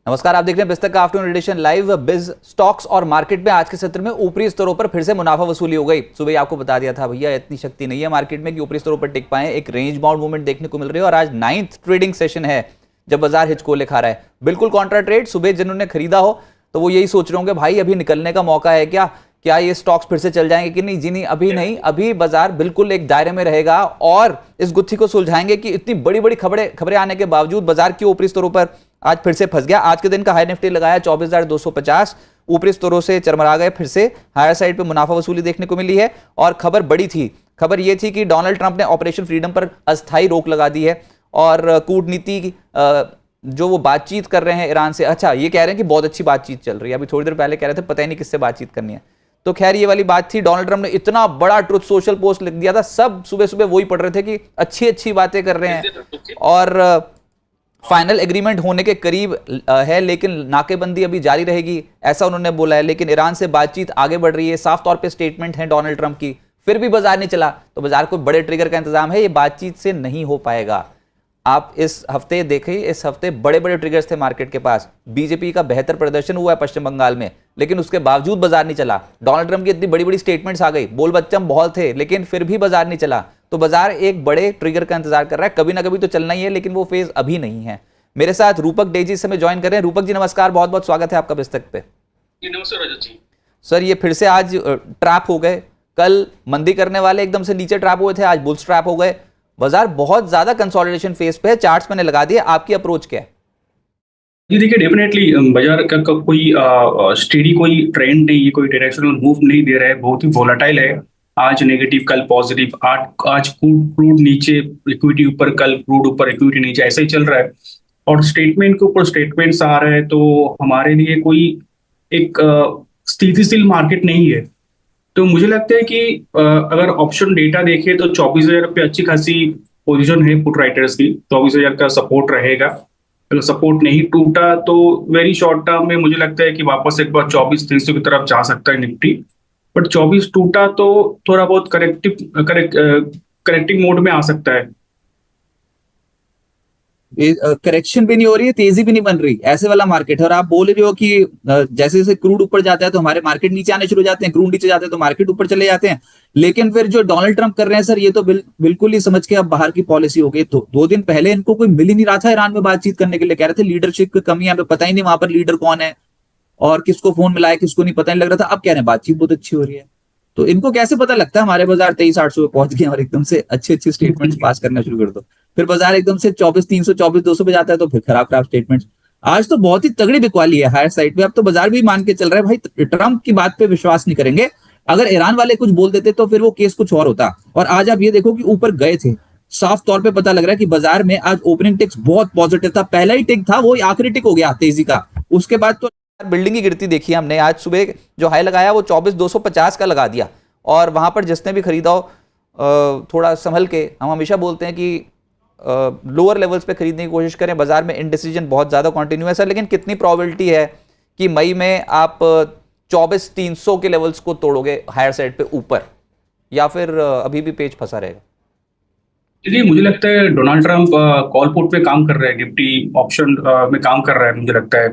नमस्कार, आप देख रहे हैं बिस्तक का आफ्टरनून एडिशन लाइव। बिज स्टॉक्स और मार्केट में आज के सत्र में ऊपरी स्तरों पर फिर से मुनाफा वसूली हो गई। सुबह ही आपको बता दिया था भैया इतनी शक्ति नहीं है मार्केट में कि ऊपरी स्तरों पर टिक पाए। एक रेंज बाउंड मूवमेंट देखने को मिल रही है और आज 9th ट्रेडिंग सेशन है जब बाजार हिचकोले खा रहा है। बिल्कुल कॉन्ट्रा ट्रेड। सुबह जिन्होंने खरीदा हो तो वो यही सोच रहे होंगे भाई अभी निकलने का मौका है क्या, क्या ये स्टॉक्स फिर से चल जाएंगे कि नहीं। जी नहीं, अभी नहीं। अभी बाजार बिल्कुल एक दायरे में रहेगा और इस गुत्थी को सुलझाएंगे कि इतनी बड़ी बड़ी खबरें आने के बावजूद बाजार क्यों ऊपरी स्तरों पर आज फिर से फंस गया। आज के दिन का हाई निफ्टी लगाया 24,250, ऊपरी स्तरों से चरमरा गए। फिर से हायर साइड पे मुनाफा वसूली देखने को मिली है और खबर बड़ी थी। खबर यह थी कि डोनाल्ड ट्रंप ने ऑपरेशन फ्रीडम पर अस्थायी रोक लगा दी है और कूटनीति जो वो बातचीत कर रहे हैं ईरान से, अच्छा ये कह रहे हैं कि बहुत अच्छी बातचीत चल रही है। अभी थोड़ी देर पहले कह रहे थे पता ही नहीं किससे बातचीत करनी है। तो खैर ये वाली बात थी। डोनाल्ड ट्रंप ने इतना बड़ा ट्रुथ सोशल पोस्ट लिख दिया था, सब सुबह सुबह वही पढ़ रहे थे कि अच्छी अच्छी बातें कर रहे हैं और फाइनल एग्रीमेंट होने के करीब है, लेकिन नाकेबंदी अभी जारी रहेगी, ऐसा उन्होंने बोला है। लेकिन ईरान से बातचीत आगे बढ़ रही है, साफ तौर पे स्टेटमेंट है डोनाल्ड ट्रंप की। फिर भी बाजार नहीं चला तो बाजार को बड़े ट्रिगर का इंतजाम है, ये बातचीत से नहीं हो पाएगा। आप इस हफ्ते देखिए, इस हफ्ते बड़े बड़े ट्रिगर्स थे मार्केट के पास। बीजेपी का बेहतर प्रदर्शन हुआ है पश्चिम बंगाल में, लेकिन उसके बावजूद बाजार नहीं चला। डोनाल्ड ट्रंप की इतनी बड़ी बड़ी स्टेटमेंट्स आ गई, बोल बच्चम बहुत थे, लेकिन फिर भी बाजार नहीं चला। तो बाजार एक बड़े ट्रिगर का इंतजार कर रहा है, कभी ना कभी तो चलना ही है, लेकिन वो फेज अभी नहीं है। मेरे साथ रूपक डेजी इस समय ज्वाइन कर रहे हैं। रूपक जी नमस्कार, बहुत बहुत स्वागत है आपका बिस्तक पे। नमस्कार रजत जी। सर ये फिर से आज ट्रैप हो गए। कल मंदी करने वाले एकदम से नीचे ट्रैप हुए थे, आज बुल्स ट्रैप हो गए। बाजार बहुत ज्यादा कंसोलिडेशन फेज पे है, चार्ट्स मैंने लगा दिए। आपकी अप्रोच क्या है? जी देखिए, डेफिनेटली बाजार का कोई स्टेडी कोई ट्रेंड नहीं है, कोई डायरेक्शनल मूव नहीं दे रहा है, बहुत ही वोलेटाइल है। आज नेगेटिव कल पॉजिटिव, आज क्रूड नीचे इक्विटी ऊपर, कल क्रूड ऊपर इक्विटी नीचे, ऐसा ही चल रहा है। और स्टेटमेंट के ऊपर स्टेटमेंट्स आ रहे हैं, तो हमारे लिए कोई एक स्थितिशील मार्केट नहीं है। तो मुझे लगता है कि अगर ऑप्शन डेटा देखें तो 24,000 पे अच्छी खासी पोजीशन है पुट राइटर्स की। 24,000 का सपोर्ट रहेगा। अगर सपोर्ट नहीं टूटा तो वेरी शॉर्ट टर्म में मुझे लगता है कि वापस एक बार 24,300 की तरफ जा सकता है निफ्टी। बट 24 टूटा तो थोड़ा बहुत करेक्टिंग मोड में आ सकता है। करेक्शन भी नहीं हो रही है, तेजी भी नहीं बन रही, ऐसे वाला मार्केट है। और आप बोल रहे हो कि जैसे जैसे क्रूड ऊपर जाता है तो हमारे मार्केट नीचे आने शुरू हो जाते हैं, क्रूड नीचे जाते हैं तो मार्केट ऊपर चले जाते हैं। लेकिन फिर जो डोनाल्ड ट्रंप कर रहे हैं सर, ये तो बिल्कुल ही समझ के अब बाहर की पॉलिसी हो गई। तो 2 दिन पहले इनको कोई मिल ही नहीं रहा था ईरान में बातचीत करने के लिए, कह रहे थे लीडरशिप की कमी है, हमें पता ही नहीं वहां पर लीडर कौन है और किसको फोन मिला है किसको नहीं पता नहीं लग रहा था। अब कह रहे हैं बातचीत बहुत अच्छी हो रही है। तो इनको कैसे पता लगता है हमारे बाजार 23,800 पे पहुंच गए और एकदम से अच्छे अच्छे स्टेटमेंट्स पास करना शुरू कर दो। फिर बाजार एकदम से 24,300 24,200 पे जाता है तो फिर खराब खराब स्टेटमेंट्स। आज तो बहुत ही तगड़ी बिकवाली है हायर साइड पे। अब तो बाजार भी मान के चल रहा है भाई ट्रंप की बात पे विश्वास नहीं करेंगे। अगर ईरान वाले कुछ बोल देते तो फिर वो केस कुछ और होता। और आज आप ये देखो कि ऊपर गए थे, साफ तौर पे पता लग रहा है कि बाजार में आज ओपनिंग टिक्स बहुत पॉजिटिव था। पहला ही टिक था वो आखिरी टिक हो गया तेजी का, उसके बाद तो बिल्डिंग की गिरती देखी हमने। आज सुबह जो हाई लगाया वो 24,250 का लगा दिया और वहां पर जिसने भी खरीदा हो थोड़ा संभल के। हम हमेशा बोलते हैं कि लोअर लेवल्स पे खरीदने की कोशिश करें। बाजार में इनडिसीजन बहुत ज़्यादा कंटिन्यू है सर, लेकिन कितनी प्रोबेबिलिटी है कि मई में आप 24,300 के लेवल्स को तोड़ोगे हायर साइड पे ऊपर, या फिर अभी भी पेज फंसा रहेगा? चलिए, मुझे लगता है डोनाल्ड ट्रंप कॉल पुट पे काम कर रहे हैं, निफ्टी ऑप्शन में काम कर रहा है मुझे लगता है।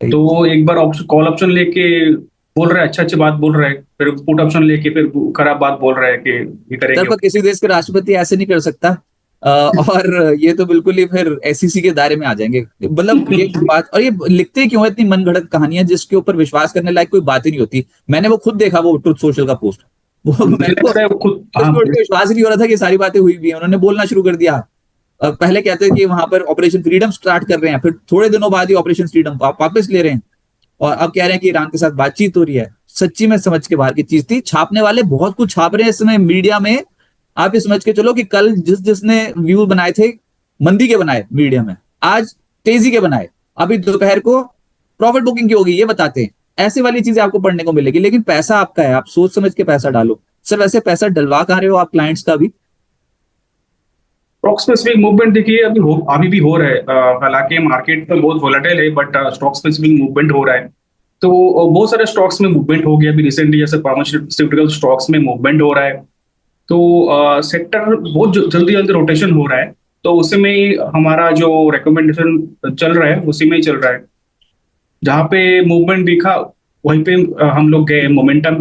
तो एक बार कॉल ऑप्शन लेके बोल रहा है, अच्छा अच्छी बात बोल रहा है, फिर पुट ऑप्शन लेके फिर खराब बात बोल रहा है कि ये करेंगे। किसी देश के राष्ट्रपति ऐसे नहीं कर सकता। और ये तो बिल्कुल ही फिर एसईसी के दायरे में आ जाएंगे। मतलब ये बात, और ये लिखते क्यों है इतनी मनगढ़ंत कहानियां जिसके ऊपर विश्वास करने लायक कोई बात ही नहीं होती। मैंने वो खुद देखा, वो ट्रुथ सोशल का पोस्ट, वो मेरे को विश्वास ही नहीं हो रहा था कि सारी बातें हुई भी है। उन्होंने बोलना शुरू कर दिया। पहले कहते हैं कि वहां पर ऑपरेशन फ्रीडम स्टार्ट कर रहे हैं, फिर थोड़े दिनों बाद ही ऑपरेशन फ्रीडम वापस ले रहे हैं और अब कह रहे हैं कि ईरान के साथ बातचीत हो रही है। सच्ची में समझ के बाहर की चीज थी। छापने वाले बहुत कुछ छाप रहे हैं इस समय मीडिया में। आप ये समझ के चलो कि कल जिसने व्यू बनाए थे मंदी के बनाए मीडिया में, आज तेजी के बनाए, अभी दोपहर को प्रॉफिट बुकिंग की होगी ये बताते हैं। ऐसे वाली चीजें आपको पढ़ने को मिलेगी। लेकिन पैसा आपका है, आप सोच समझ के पैसा डालो। सर वैसे पैसा डलवा कहाँ रहे हो आप क्लाइंट्स का? भी स्टॉक स्पेसिफिक मूवमेंट देखिए अभी भी हो रहा है। हालांकि मार्केट तो बहुत वोलेटाइल है, बट स्टॉक स्पेसिफिक मूवमेंट हो रहा है। तो बहुत सारे स्टॉक्स में मूवमेंट हो गया अभी रिसेंटली, जैसे फार्मास्यूटिकल स्टॉक्स में मूवमेंट हो रहा है। तो सेक्टर बहुत जल्दी जल्दी रोटेशन हो रहा है, तो उसी में हमारा जो रिकमेंडेशन चल रहा है उसी में ही चल रहा है। जहाँ पे मूवमेंट दिखा वहीं पे हम लोग गए, मोमेंटम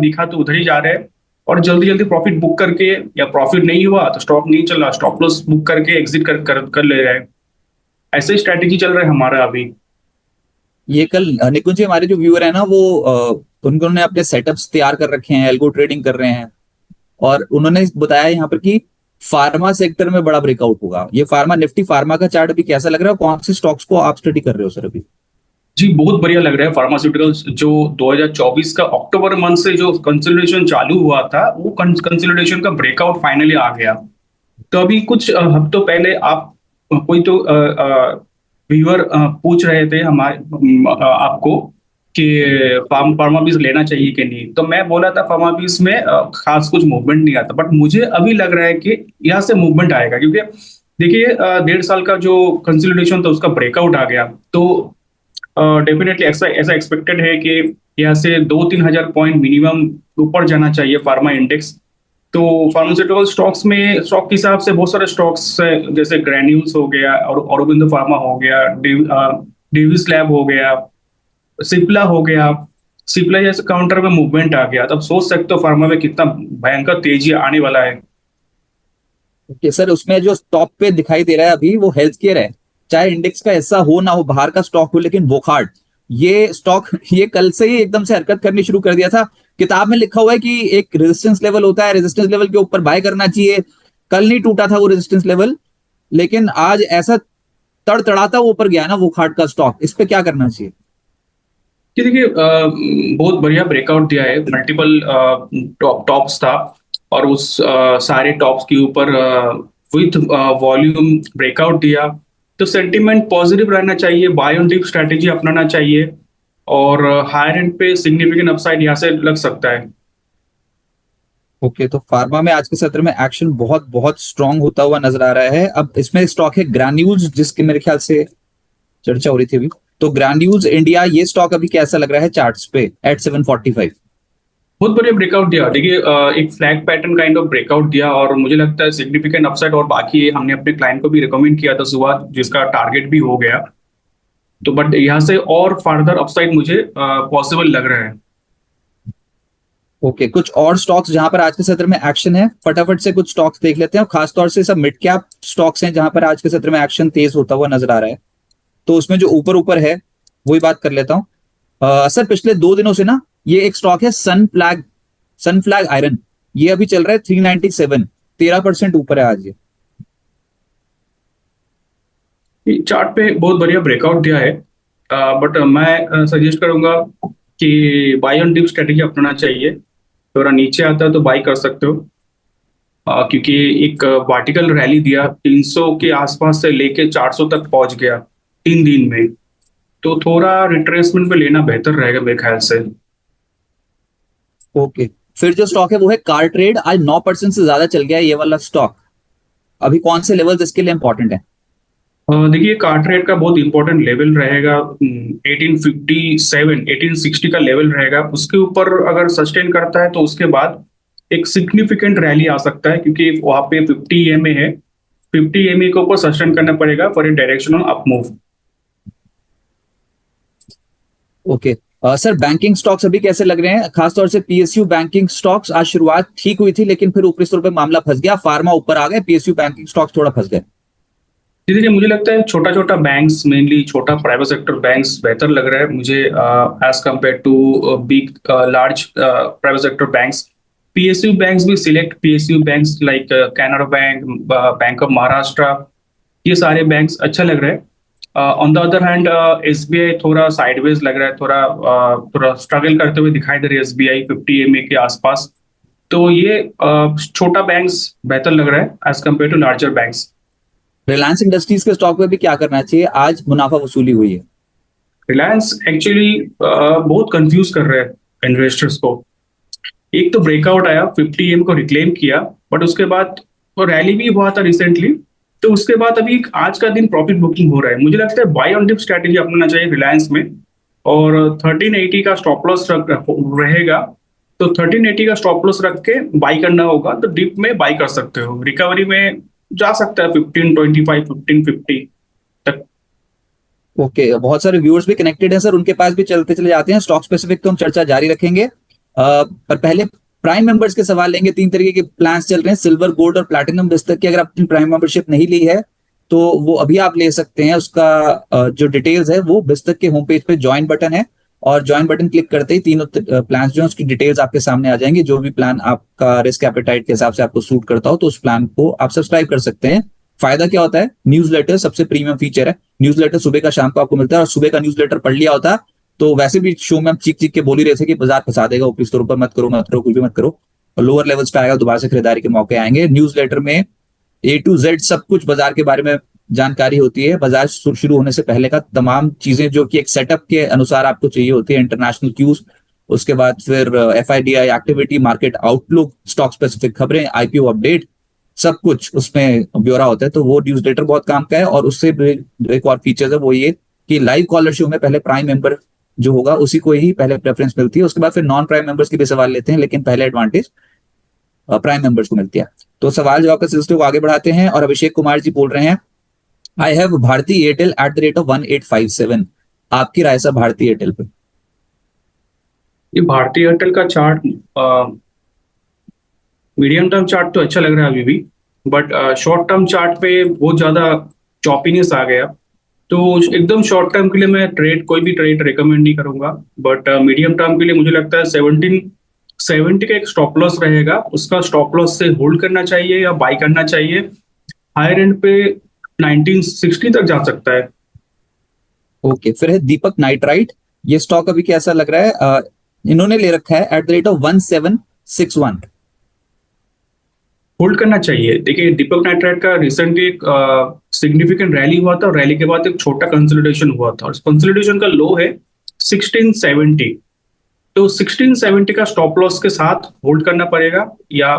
दिखा तो उधर ही जा रहे हैं, और जल्दी जल्दी प्रॉफिट बुक करके, या प्रॉफिट नहीं हुआ तो स्टॉक नहीं चला, स्टॉप लॉस बुक करके एग्जिट कर ले रहे हैं। ऐसे स्ट्रैटेजी चल रहा है हमारा अभी। ये कल निकुंज जी, हमारे जो व्यूअर है ना वो उन्होंने अपने सेटअप्स तैयार कर रखे हैं, एल्गो ट्रेडिंग कर रहे हैं, और उन्होंने बताया यहाँ पर कि फार्मा सेक्टर में बड़ा ब्रेकआउट होगा। ये फार्मा निफ्टी फार्मा का चार्ट अभी कैसा लग रहा है? कौन से स्टॉक्स को आप स्टडी कर रहे हो सर अभी? जी, बहुत बढ़िया लग रहा है। फार्मास्यूटिकल्स जो 2024 का अक्टूबर मंथ से जो कंसोलिडेशन चालू हुआ था, वो कंसोलिडेशन का ब्रेकआउट फाइनली आ गया। तो अभी कुछ हफ्तों पहले आप कोई तो व्यूअर पूछ रहे थे हमारे आपको कि फार्मा बीज लेना चाहिए कि नहीं, तो मैं बोला था फार्मा बीज में खास कुछ मूवमेंट नहीं आता, बट मुझे अभी लग रहा है कि यहाँ से मूवमेंट आएगा, क्योंकि देखिए 1.5 साल का जो कंसोलिडेशन था उसका ब्रेकआउट आ गया। तो डेफिनेटली ऐसा ऐसा एक्सपेक्टेड है कि यहाँ से 2-3 हजार पॉइंट मिनिमम ऊपर जाना चाहिए फार्मा इंडेक्स। तो फार्मास्यूटिकल स्टॉक्स में, स्टॉक के हिसाब से बहुत सारे स्टॉक्स हैं, जैसे ग्रैन्यूल्स हो गया, और औरोबिंदो फार्मा हो गया, डेविस लैब हो गया, सिप्ला हो गया। सिप्ला जैसे काउंटर में मूवमेंट आ गया, तब सोच सकते हो फार्मा में कितना भयंकर तेजी आने वाला है। ओके सर, उसमें जो टॉप पे दिखाई दे रहा है अभी वो हेल्थ केयर है। चाहे इंडेक्स का ऐसा हो ना हो, बाहर का स्टॉक हो, लेकिन वोकहार्ट ये स्टॉक ये कल से ही एकदम से हरकत करनी शुरू कर दिया था। किताब में लिखा हुआ है कि एक रेजिस्टेंस लेवल होता है, रेजिस्टेंस लेवल के ऊपर बाय करना चाहिए। कल नहीं टूटा था वो रेजिस्टेंस लेवल, लेकिन आज ऐसा तड़तड़ाता ऊपर गया ना वो खाट का स्टॉक। इस पे क्या करना चाहिए? कि देखिए बहुत बढ़िया ब्रेकआउट दिया है, मल्टीपल टॉप्स था, और उस सारे टॉप्स के ऊपर विथ वॉल्यूम ब्रेकआउट दिया। तो सेंटीमेंट पॉजिटिव रहना चाहिए, बाय ऑन डिप स्ट्रैटेजी अपनाना चाहिए, और हायर एंड पे सिग्निफिकेंट अपसाइड यहाँ से लग सकता है। ओके, तो फार्मा में आज के सत्र में एक्शन बहुत बहुत स्ट्रांग होता हुआ नजर आ रहा है। अब इसमें स्टॉक है ग्रैन्यूल्स, जिसके मेरे ख्याल से चर्चा हो रही थी अभी। तो ग्रैन्यूल्स इंडिया, ये स्टॉक अभी कैसा लग रहा है चार्ट्स पे एट 745? बहुत बढ़िया ब्रेकआउट दिया। देखिए एक flag pattern kind of breakout दिया, और मुझे लगता है सिग्निफिकेंट अपसाइड, और बाकी हमने अपने क्लाइंट को भी रिकमेंड किया था सुबह, जिसका टारगेट भी हो गया। तो बट यहाँ से और फर्दर अपसाइड मुझे पॉसिबल लग रहा है। ओके, कुछ और स्टॉक्स जहां पर आज के सत्र में एक्शन है, फटाफट से कुछ स्टॉक्स देख लेते हैं। खासतौर से सब मिड कैप स्टॉक्स हैं जहां पर आज के सत्र में एक्शन तेज होता हुआ नजर आ रहा है। तो उसमें जो ऊपर ऊपर है वही बात कर लेता हूँ। सर, पिछले 2 दिनों से ना ये एक स्टॉक है सन फ्लैग आयरन। ये अभी चल रहा है 397, 13% ऊपर है आज ये। चार्ट पे बहुत बढ़िया ब्रेकआउट दिया है, बट मैं सजेस्ट करूंगा कि बाय ऑन डिप स्ट्रेटेजी अपनाना चाहिए। थोड़ा नीचे आता है तो बाय कर सकते हो, क्योंकि एक वर्टिकल रैली दिया, 300 के आसपास से लेके 400 तक पहुंच गया 3 दिन में। तो थोड़ा रिट्रेसमेंट पे लेना बेहतर रहेगा मेरे ख्याल से। ओके, फिर जो स्टॉक है वो है कार ट्रेड। आज 9% से ज्यादा चल गया है ये वाला स्टॉक। अभी कौन से लेवल्स इसके लिए इंपॉर्टेंट है? देखिए कार्ट रेट का बहुत इंपॉर्टेंट लेवल रहेगा, 1857 1860 का लेवल रहेगा। उसके ऊपर अगर सस्टेन करता है तो उसके बाद एक सिग्निफिकेंट रैली आ सकता है, क्योंकि वहां पे 50 EMA है। 50 EMA के ऊपर सस्टेन करना पड़ेगा for a directional up move. Okay sir, banking stocks अभी कैसे लग रहे हैं? खासतौर से पीएसयू बैंकिंग स्टॉक्स, आज शुरुआत ठीक हुई थी लेकिन फिर ऊपरी स्तर पे मामला फंस गया, फार्मा ऊपर आ गए, पीएसयू बैंकिंग स्टॉक्स थोड़ा फंस गए। धीरे धीरे मुझे लगता है छोटा छोटा बैंक्स, मेनली छोटा प्राइवेट सेक्टर बैंक्स बेहतर लग रहा है मुझे, as compare to big large private sector banks. PSU banks भी, select PSU banks like Canara bank, bank of Maharashtra, ये सारे बैंक्स अच्छा लग रहा है। On the other hand SBI थोड़ा साइडवेज लग रहा है, थोड़ा स्ट्रगल करते हुए दिखाई दे रही है एसबीआई 50 EMA के आसपास। तो ये छोटा बैंक्स बेहतर लग रहा है as compare to larger banks. Reliance Industries के स्टॉक पे भी क्या करना चाहिए? आज मुनाफा वसूली हुई है। रिलायंस एक्चुअली बहुत कंफ्यूज कर रहे हैं इन्वेस्टर्स को। एक तो ब्रेकआउट आया, 50 EMA को रिक्लेम किया, बट उसके बाद वो रैली भी हुआ था रिसेंटली। तो उसके बाद अभी आज का दिन प्रॉफिट बुकिंग हो रहा है। मुझे लगता है बाय ऑन डिप स्ट्रैटेजी अपनाना चाहिए रिलायंस में, और 1380 का स्टॉप लॉस रहेगा। तो 1380 का स्टॉप लॉस रख के बाई करना होगा, तो डिप में बाई कर सकते हो, रिकवरी में जा सकता है 1525 1550 तक। ओके, बहुत सारे व्यूअर्स भी कनेक्टेड हैं सर, उनके पास भी चलते चले जाते हैं। स्टॉक स्पेसिफिक तो हम चर्चा जारी रखेंगे, पर पहले प्राइम मेंबर्स के सवाल लेंगे। 3 तरीके के प्लान्स चल रहे हैं, सिल्वर, गोल्ड और प्लैटिनम बिस्तर की। अगर आपने प्राइम मेंबरशिप नहीं ली है तो वो अभी आप ले सकते हैं। उसका जो डिटेल्स है वो बिस्तक के होम पेज पे ज्वाइन बटन है, और ज्वाइन बटन क्लिक करते ही तीनों प्लान जो है उसकी डिटेल्स आपके सामने आ जाएंगी। जो भी प्लान आपका रिस्क एपेटाइट के हिसाब से आपको सूट करता हो तो उस प्लान को आप सब्सक्राइब कर सकते हैं। फायदा क्या होता है, न्यूज़लेटर सबसे प्रीमियम फीचर है। न्यूज़लेटर सुबह का शाम को आपको मिलता है, और सुबह का न्यूज़लेटर पढ़ लिया होता तो वैसे भी शो में हम चीख चीख के बोल ही रहे थे कि बाजार फंसा देगा, ऊपरी स्टोर पर मत करो मत करो, कुछ भी मत करो। और लोअर लेवल्स पे आएगा, दोबारा से खरीदारी के मौके आएंगे। न्यूज़लेटर में A to Z सब कुछ बाजार के बारे में जानकारी होती है। बाजार शुरू होने से पहले का तमाम चीजें जो कि एक सेटअप के अनुसार आपको चाहिए होती है, इंटरनेशनल क्यूज, उसके बाद फिर FIDI activity, market outlook, stock specific खबरें, IPO अपडेट, सब कुछ उसमें ब्यौरा होता है। तो वो न्यूज़लेटर बहुत काम का है। और उससे एक और फीचर है वो ये कि लाइव कॉलर शो में पहले प्राइम मेंबर जो होगा उसी को ही पहले प्रेफरेंस मिलती है। उसके बाद फिर नॉन प्राइम मेंबर्स के भी सवाल लेते हैं, लेकिन पहले एडवांटेज प्राइम मेंबर्स को मिलती है। तो सवाल जवाब का सिलसिले को आगे बढ़ाते हैं, और अभिषेक कुमार जी बोल रहे हैं, I have Bharti Airtel at the rate of 1857। आपकी राय सर भारती एयरटेल पे? ये भारतीय एयरटेल का चार्ट मीडियम टर्म चार्ट तो अच्छा लग रहा है अभी भी, बट शॉर्ट टर्म चार्ट पे बहुत ज्यादा चॉपीनेस आ गया। तो एकदम शॉर्ट टर्म के लिए मैं कोई भी ट्रेड रिकमेंड नहीं करूंगा, बट मीडियम टर्म के लिए मुझे लगता है 1770 का एक स्टॉप लॉस रहेगा, उसका स्टॉप लॉस से होल्ड करना चाहिए या बाई करना चाहिए। हायर एंड पे 1960 तक जा सकता है। ओके, फिर है दीपक नाइट्राइट। ये स्टॉक अभी कैसा लग रहा है? इन्होंने ले रखा है eight the rate of 1761। Hold करना चाहिए। देखिए, दीपक नाइट्राइट का रिसेंटली एक सिग्निफिकेंट रैली हुआ था, और रैली के बाद एक छोटा कंसोलिडेशन हुआ था, और कंसोलिडेशन का लो है 1670। तो 1670 का स्टॉप लॉस के साथ होल्ड करना पड़ेगा, या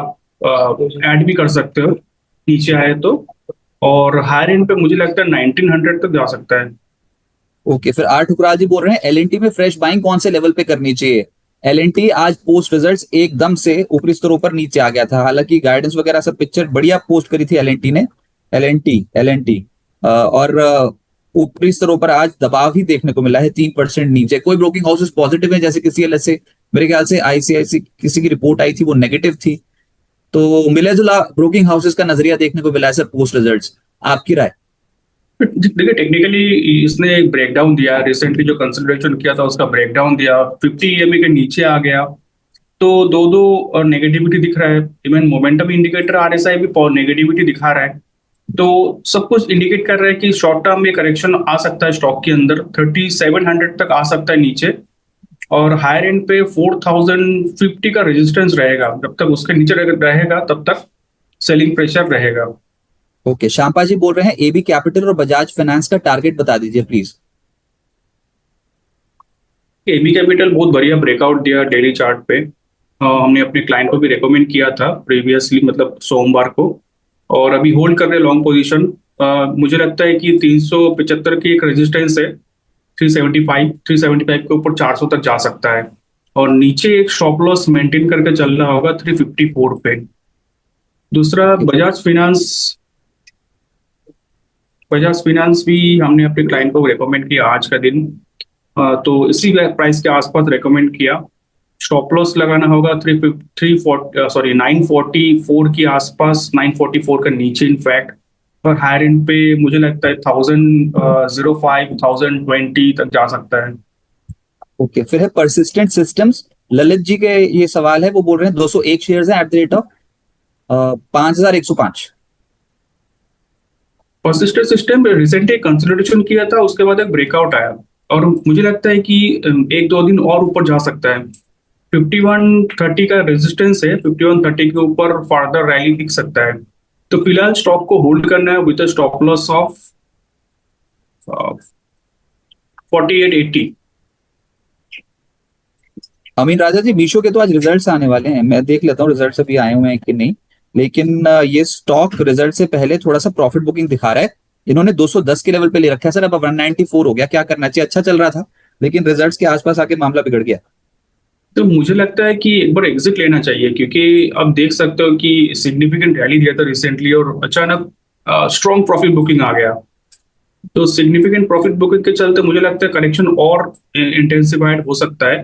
ऐड भी कर सकते हो नीचे आए तो। और हायर एंड पे मुझे लगता है 1900 तक जा सकता है। ओके, फिर आर ठुकराल जी बोल रहे हैं, LNT में फ्रेश बाइंग कौन से लेवल पे करनी चाहिए? LNT आज पोस्ट रिजल्ट्स एकदम से ऊपरी स्तरों पर नीचे आ गया था, हालांकि गाइडेंस वगैरह सब पिक्चर बढ़िया पोस्ट करी थी LNT ने। LNT और ऊपरी स्तरों पर आज दबाव ही देखने को मिला है, 3% नीचे। कोई ब्रोकिंग हाउसेस पॉजिटिव है, जैसे किसी LSE, मेरे ख्याल से ICICI किसी की रिपोर्ट आई थी वो नेगेटिव थी। तो मिला जुला ब्रोकिंग हाउसेस का नजरिया देखने को मिला है सर पोस्ट रिजल्ट्स। आपकी राय? देखिए, टेक्निकली इसने एक ब्रेकडाउन दिया, रिसेंटली जो कंसोलिडेशन किया था उसका ब्रेकडाउन दिया, 50 EMA के नीचे आ गया। तो दो दो नेगेटिविटी दिख रहा है। इवन मोमेंटम इंडिकेटर RSI भी नेगेटिविटी दिखा रहा है। तो सब कुछ इंडिकेट कर रहा है कि शॉर्ट टर्म में करेक्शन आ सकता है स्टॉक के अंदर, 3700 तक आ सकता है नीचे। और हायर एंड पे 4050 का रेजिस्टेंस रहेगा, जब तक उसके नीचे रहेगा तब तक सेलिंग प्रेशर रहेगा। ओके, शांपा जी बोल रहे हैं, AB कैपिटल और बजाज फाइनेंस का टारगेट बता दीजिए प्लीज। AB कैपिटल बहुत बढ़िया ब्रेकआउट दिया डेली चार्ट पे। हमने अपने क्लाइंट को भी रेकमेंड किया था प्रीवियसली, मतलब सोमवार को, और अभी होल्ड कर रहे लॉन्ग पोजीशन। मुझे लगता है कि 375 की एक रेजिस्टेंस है, 375 के ऊपर 400 तक जा सकता है, और नीचे एक स्टॉप लॉस मेंटेन करके चलना होगा 354 पे। दूसरा बजाज फाइनेंस भी हमने अपने क्लाइंट को रेकमेंड किया आज का दिन, तो इसी प्राइस के आसपास रेकमेंड किया। स्टॉप लॉस लगाना होगा 944 के आसपास, 944 का नीचे इनफैक्ट। और हायर एंड पे मुझे लगता है 1005, 1020 तक जा सकता है। ओके, फिर है परसिस्टेंट सिस्टम्स। ललित जी के ये सवाल है, वो बोल रहे हैं 201 शेयर्स है eight the rate of 5105। Persistent system recently consolidation किया था, उसके बाद एक ब्रेकआउट आया, और मुझे लगता है कि 1-2 दिन और ऊपर जा सकता है। 5130 का रेजिस्टेंस है, 5130 के ऊपर फर्दर रैली दिख सकता है। तो फिलहाल स्टॉक को होल्ड करना है विद स्टॉप लॉस ऑफ 4880। अमीन राजा जी, मीशो के तो आज रिजल्ट्स आने वाले हैं, मैं देख लेता हूँ रिजल्ट्स अभी आए हुए हैं कि नहीं। लेकिन ये स्टॉक रिजल्ट से पहले थोड़ा सा प्रॉफिट बुकिंग दिखा रहा है। इन्होंने 210 के लेवल पे ले रखा है सर, अब 194 हो गया। क्या करना चाहिए? अच्छा चल रहा था, लेकिन रिजल्ट्स के आसपास आके मामला बिगड़ गया। तो मुझे लगता है कि एक बार एग्जिट लेना चाहिए, क्योंकि अब देख सकते हो कि सिग्निफिकेंट रैली दिया था रिसेंटली, और अचानक स्ट्रॉन्ग प्रॉफिट बुकिंग आ गया। तो सिग्निफिकेंट प्रॉफिट बुकिंग के चलते मुझे लगता है करेक्शन और इंटेंसिफाइड हो सकता है।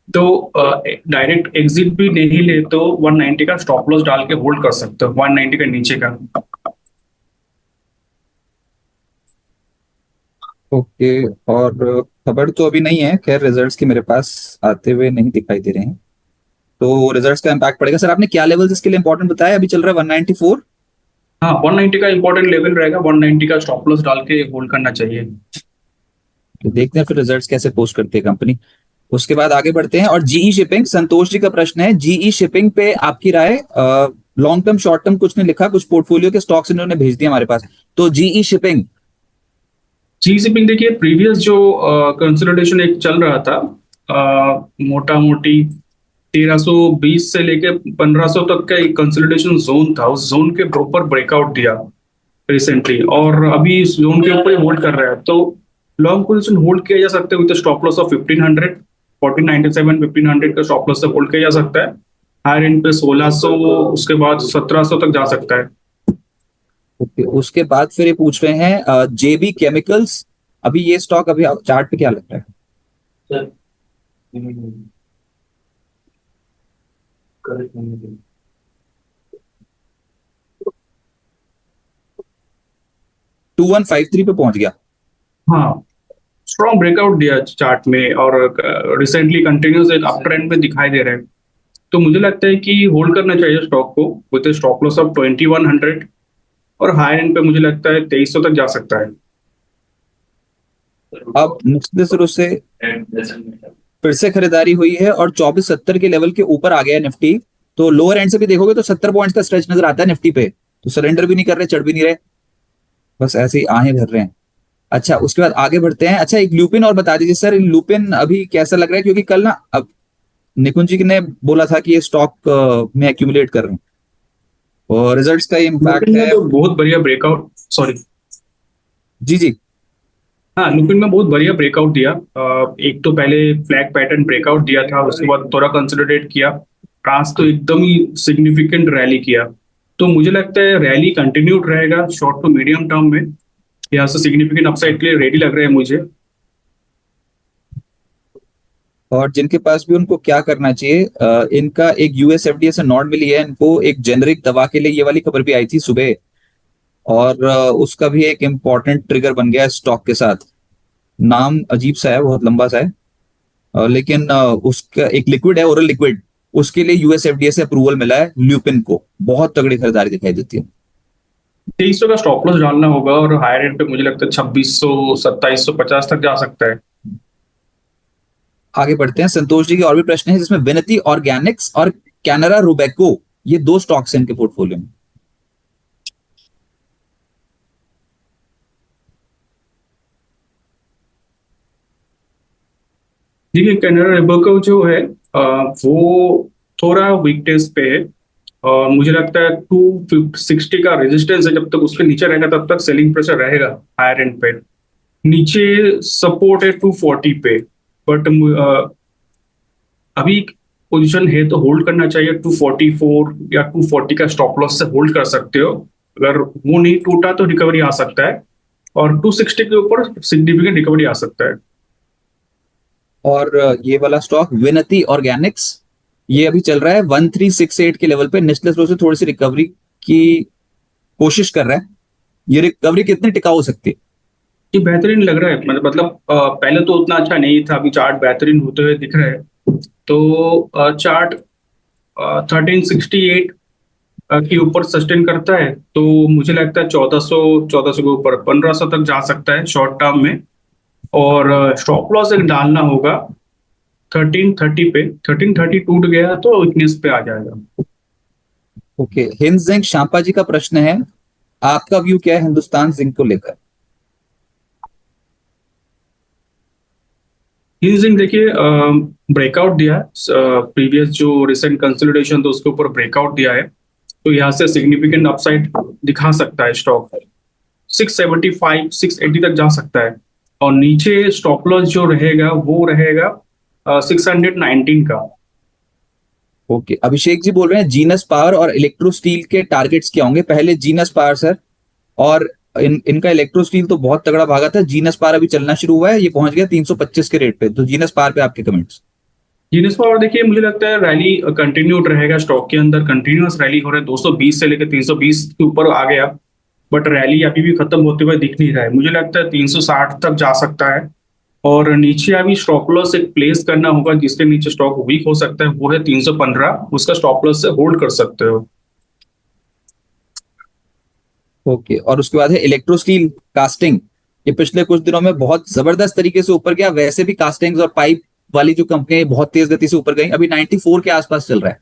तो डायरेक्ट एग्जिट भी नहीं ले तो 190 का स्टॉप लॉस डाल के होल्ड कर सकते हो, 190 का नीचे का। ओके। और खबर तो अभी नहीं है, खैर रिजल्ट्स की मेरे पास आते हुए नहीं दिखाई दे रहे हैं, तो रिजल्ट्स का इम्पैक्ट पड़ेगा। सर आपने क्या लेवल्स इसके लिए इंपॉर्टेंट बताया? अभी चल रहा है 194। हाँ, 190 का इंपॉर्टेंट लेवल रहेगा, 190 का स्टॉप लॉस डाल के होल्ड करना चाहिए। तो देखते हैं फिर रिजल्ट्स कैसे पोस्ट करती है कंपनी। उसके बाद आगे बढ़ते हैं। और जीई शिपिंग, संतोष जी का प्रश्न है, जीई शिपिंग पे आपकी राय। लॉन्ग टर्म शॉर्ट टर्म कुछ नहीं लिखा, कुछ पोर्टफोलियो के स्टॉक्स इन्होंने भेज दिए हमारे पास। तो जीई शिपिंग। जी शिपिंग देखिए, प्रीवियस जो कंसोलिडेशन एक चल रहा था, मोटा मोटी 1320 से लेके 1500 तक का एक कंसोलिडेशन जोन था, उस जोन के प्रॉपर ब्रेकआउट दिया रिसेंटली, और अभी इस जोन के ऊपर ही होल्ड कर रहा है। तो लॉन्ग पोजीशन होल्ड किया जा सकता है विद स्टॉप लॉस ऑफ 1500, 1497, 1500 का स्टॉप लॉस से होल्ड किया जा सकता है। हायर एंड पे 1600, उसके बाद 1700 तक जा सकता है। ओके, उसके बाद फिर ये पूछ रहे हैं जेबी केमिकल्स, अभी ये स्टॉक अभी चार्ट पे क्या लग रहा है? सर, करेक्ट नहीं। 2153 पे पहुंच गया। हाँ, स्ट्रॉन्ग ब्रेकआउट दिया चार्ट में, और रिसेंटली कंटिन्यूस एक अप ट्रेंड में दिखाई दे रहे हैं। तो मुझे लगता है कि होल्ड करना चाहिए स्टॉक को विद स्टॉप लॉस ऑफ 2100, और हायर एंड पे मुझे लगता है 2300 तक जा सकता है। अब निचले सिरों से फिर से खरीदारी हुई है और 2470 के लेवल के ऊपर आ गया है निफ्टी। तो लोअर एंड से भी देखोगे तो 70 पॉइंट्स का स्ट्रेच नजर आता है निफ्टी पे। तो सरेंडर भी नहीं कर रहे, चढ़ भी नहीं रहे, बस ऐसे ही आहें भर रहे हैं। अच्छा, उसके बाद आगे बढ़ते हैं। अच्छा, एक लुपिन और बता दीजिए सर, लुपिन अभी कैसा लग रहा है? क्योंकि कल ना, अब निकुंज जी ने बोला था कि ये स्टॉक में एक्यूमुलेट कर रहे हैं और रिजल्ट्स का इम्पैक्ट लुपिन में है। तो बहुत बढ़िया ब्रेकआउट, सॉरी, जी जी। हाँ, लुपिन में बहुत बढ़िया ब्रेकआउट दिया। एक तो पहले फ्लैग पैटर्न ब्रेकआउट दिया था, उसके बाद थोड़ा कंसोलिडेट किया, आज तो एकदम ही सिग्निफिकेंट रैली किया। तो मुझे लगता है रैली कंटिन्यूड रहेगा शॉर्ट टू मीडियम टर्म में। यहाँ से सिग्निफिकेंट अपसाइड के लिए रेडी लग रहे हैं मुझे। और जिनके पास भी, उनको क्या करना चाहिए? इनका एक यूएस एफडीए से नॉट मिली है इनको, एक जेनेरिक दवा के लिए, ये वाली खबर भी आई थी सुबह। और उसका भी एक इम्पॉर्टेंट ट्रिगर बन गया है स्टॉक के साथ। नाम अजीब सा है, बहुत लंबा सा है, लेकिन उसका एक लिक्विड है, ओरल लिक्विड, उसके लिए यूएस एफडीए से अप्रूवल मिला है। ल्यूपिन को बहुत तगड़ी खरीदारी दिखाई देती है। 2300 का स्टॉप लॉस डालना होगा, और हायर एंड पे मुझे लगता है 2600, 2750 तक जा सकता है। आगे बढ़ते हैं। संतोष जी के और भी प्रश्न है, जिसमें विनती ऑर्गेनिक्स और कैनरा रुबेको, ये दो स्टॉक्स हैं इनके पोर्टफोलियो में। देखिए, कैनरा रेबको जो है, वो थोड़ा वीकनेस पे है, और मुझे लगता है 260 का रेजिस्टेंस है, जब तक उसके नीचे रहेगा तब तक सेलिंग प्रेशर रहेगा हायर एंड पे। नीचे सपोर्ट है 240 पे, बट अभी पोजीशन है तो होल्ड करना चाहिए। 244 या 240 का स्टॉप लॉस से होल्ड कर सकते हो। अगर वो नहीं टूटा तो रिकवरी आ सकता है, और 260 के ऊपर सिग्निफिकेंट रिकवरी आ सकता है। और ये वाला स्टॉक विनती ऑर्गेनिक्स, ये अभी चल रहा है 1368 के लेवल पे, निचले स्लों से थोड़ी सी रिकवरी की कोशिश कर रहा है। ये रिकवरी कितनी टिकाऊ हो सकती है? ये बेहतरीन लग रहा है, मतलब पहले तो उतना अच्छा नहीं था, अभी चार्ट बेहतरीन होते हुए दिख रहे हैं। तो चार्ट 1368 के ऊपर सस्टेन करता है तो मुझे लगता है 1400 के ऊपर 1500 तक जा सकता है शॉर्ट टर्म में। और स्टॉप लॉस एक डालना होगा 1330 पे। 1330 टूट गया तो वीकनेस पे आ जाएगा। ओके, हिंद जिंक शांपा जी का प्रश्न है, आपका व्यू क्या है हिंदुस्तान जिंक को लेकर? हिंजिंग देखिए, ब्रेकआउट दिया है, प्रीवियस जो रिसेंट कंसोलिडेशन था उसके ऊपर ब्रेकआउट दिया है, तो यहाँ से सिग्निफिकेंट अपसाइड दिखा सकता है स्टॉक। 675, 680 तक जा सकता है, और नीचे स्टॉप लॉस जो रहेगा वो रहेगा 619 का। ओके, अभिषेक जी बोल रहे हैं जीनस पावर और इलेक्ट्रो स्टील के टारगेट्स क्या होंगे? पहले जीनस पावर सर, और इनका इलेक्ट्रो स्टील तो बहुत तगड़ा भागा था। जीनस पार अभी चलना शुरू हुआ है, ये पहुंच गया 325 के रेट पे। तो जीनस पार पे आपके कमेंट्स? जीनस पावर देखिए, मुझे लगता है रैली कंटिन्यूड रहेगा स्टॉक के अंदर, कंटिन्यूअस रैली हो रहा है, 220 से लेकर 320 के ऊपर आ गया, बट रैली अभी भी खत्म होते हुए दिख नहीं रहा है। मुझे लगता है 360 तक जा सकता है, और नीचे अभी स्टॉप लॉस एक प्लेस करना होगा, जिसके नीचे स्टॉक वीक हो सकता है, वो है 315। उसका स्टॉप लॉस से होल्ड कर सकते हो। ओके, और उसके बाद है इलेक्ट्रो स्टील कास्टिंग। ये पिछले कुछ दिनों में बहुत जबरदस्त तरीके से ऊपर गया। वैसे भी कास्टिंग्स और पाइप वाली जो कंपनी बहुत तेज गति से ऊपर गई, अभी 94 के आसपास चल रहा है।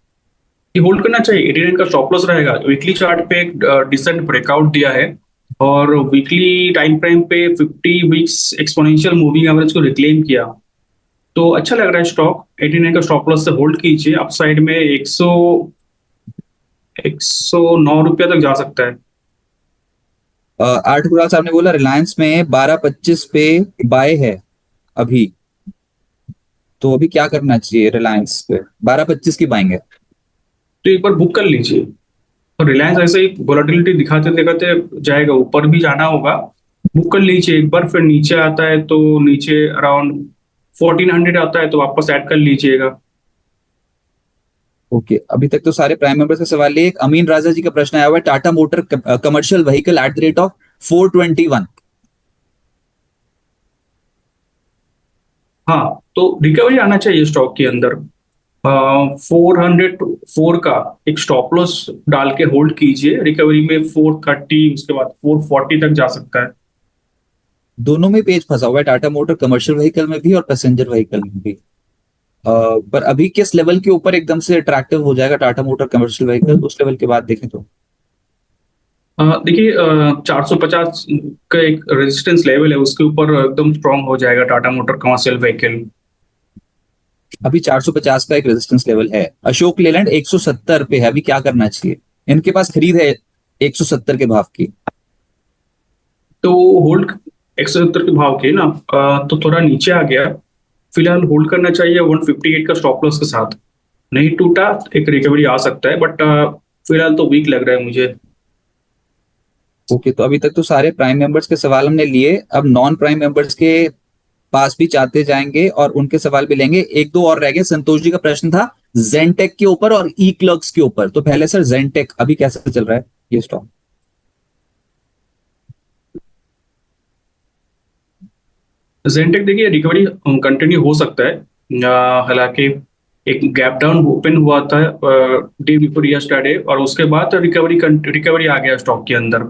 ये होल्ड करना चाहिए, 89 का स्टॉप लॉस रहेगा। वीकली चार्ट पे एक डिसेंट ब्रेकआउट दिया है, और वीकली टाइम फ्रेम पे 50 वीक्स एक्सपोनेंशियल मूविंग एवरेज को रिक्लेम किया। तो अच्छा लग रहा है स्टॉक। 89 का स्टॉप लॉस से होल्ड कीजिए, अपसाइड में 109 रुपया तक जा सकता है। आर्ट गुराल साहब ने बोला रिलायंस में 12.25 पे बाय है अभी। तो अभी क्या करना चाहिए रिलायंस पे? 12.25 की बाइंग है। तो एक बार बुक कर लीजिए, और रिलायंस ऐसे ही वोलेटिलिटी दिखाते दिखाते जाएगा, ऊपर भी जाना होगा। बुक कर लीजिए एक बार, फिर नीचे आता है तो नीचे अराउंड 1400 आता है तो वापस ऐड कर लीजिएगा। ओके, अभी तक तो सारे प्राइम मेंबर्स का सवाल है। एक अमीन राजा जी का प्रश्न आया हुआ है, Tata motor commercial vehicle eight the rate of 421। हाँ, तो रिकवरी आना चाहिए स्टॉक के अंदर। 404 का एक स्टॉप लॉस डाल के होल्ड कीजिए। रिकवरी में 430, उसके बाद 440 तक जा सकता है। दोनों में पेज फंसा हुआ है, टाटा मोटर कमर्शियल व्हीकल में भी और पैसेंजर व्हीकल में भी। पर अभी किस लेवल के ऊपर एकदम से अट्रैक्टिव हो जाएगा टाटा मोटर कमर्शियल व्हीकल, उस लेवल के बाद देखें तो? देखिए, 450 का एक रेजिस्टेंस लेवल है, उसके ऊपर एकदम स्ट्रांग हो जाएगा टाटा मोटर कमर्शियल व्हीकल। अभी 450 का एक रेजिस्टेंस लेवल है। अशोक लेलैंड 170 पे है, अभी क्या करना चाहिए? इनके पास खरीद है 170 के भाव की। तो होल्ड 170 के भाव के ना, तो थोड़ा नीचे आ गया, फिलहाल होल्ड करना चाहिए 158 का स्टॉप लॉस के साथ। नहीं टूटा, एक रिकवरी आ सकता है, बट फिलहाल तो वीक लग रहा है मुझे। ओके, तो अभी तक तो सारे प्राइम मेंबर्स के सवाल हमने लिए। अब नॉन प्राइम मेंबर्स के पास भी चाहते जाएंगे और उनके सवाल भी लेंगे। एक दो और रह गए। संतोष जी का प्रश्न था जेनटेक के ऊपर और ई क्लर्क्स के ऊपर। तो पहले सर जेनटेक अभी कैसे चल रहा है ये स्टॉक? जेनटेक देखिए, रिकवरी कंटिन्यू हो सकता है। हालांकि एक गैप डाउन ओपन हुआ था डे बिफोर यस्टरडे, और उसके बाद रिकवरी आ गया स्टॉक के अंदर।